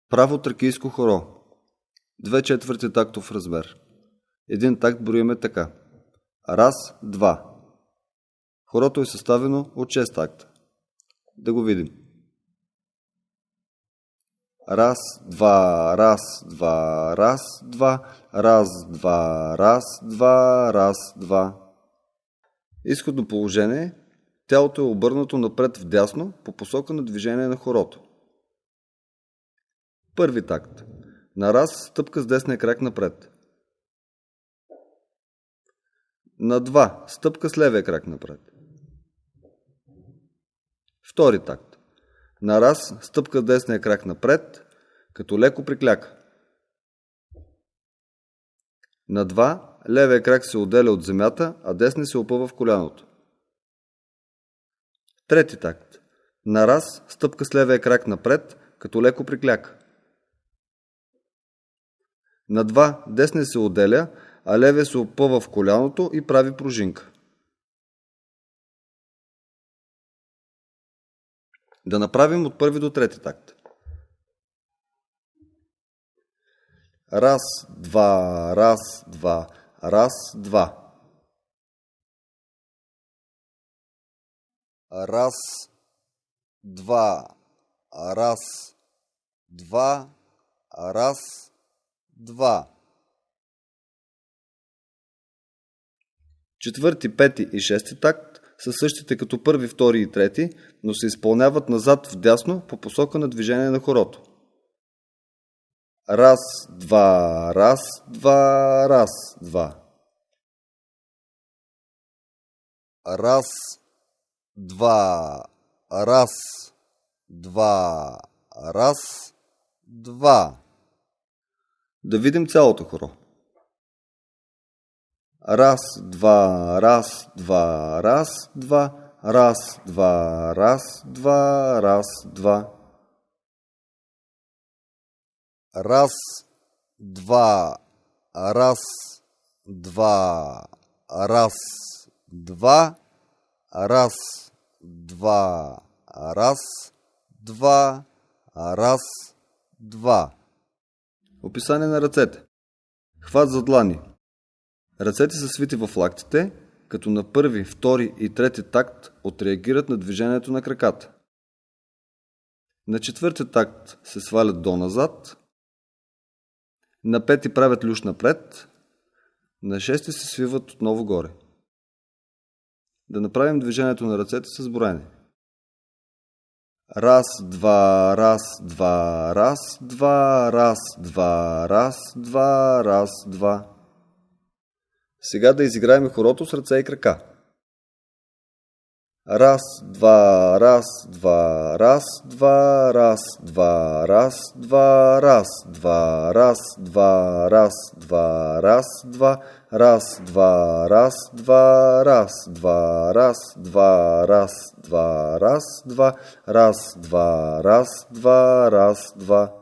Право тракийско хоро. 2/4 тактов размер. Един такт броиме така. Раз, два. Хорото е съставено от 6 такта. Да го видим. Раз, два, раз, два, раз, два, раз, два, раз, два, раз, два. Изходно положение. Тялото е обърнато напред вдясно по посока на движение на хорото. Първи такт. На раз, стъпка с десния крак напред. На два, стъпка с левия крак напред. Втори такт. На раз, стъпка с десния крак напред, като леко прикляка. На два, левия крак се отделя от земята, а десния се опъва в коляното. Трети такт. На раз, стъпка с левия крак напред, като леко прикляка. На два, десния се отделя, а левия се опъва в коляното и прави пружинка. Да направим от първи до трети такт. Раз, два, раз, два, раз, два. Раз, два, раз, два, раз, два. Четвърти, пети и шести такт са същите като първи, втори и трети, но се изпълняват назад вдясно по посока на движение на хорото. Раз, два, раз, два, раз, два. Раз, два, раз, два, раз, два. Да видим цялото хоро. Раз, два, раз, два, раз, два, раз, два, раз, два, раз, два. Раз, два, раз, два, раз, два, раз, два, раз, два, раз, два. Описание на ръцете. Хват за длани. Ръцете са свити в лактите, като на първи, втори и трети такт отреагират на движението на краката. На четвърти такт се свалят до-назад, на пети правят люш напред, на шести се свиват отново горе. Да направим движението на ръцете с броене. Раз, два, раз, два, раз, два, раз, два, раз, два, раз, два. Сега да изиграем хорото с ръце и крака. Раз, два, раз, два, раз, два, раз, два, раз, два, раз, два, раз, два, раз, два, раз, два, раз, два, раз, два, раз, два, раз, два, раз, два, раз, два, раз, два, раз, два, раз, два.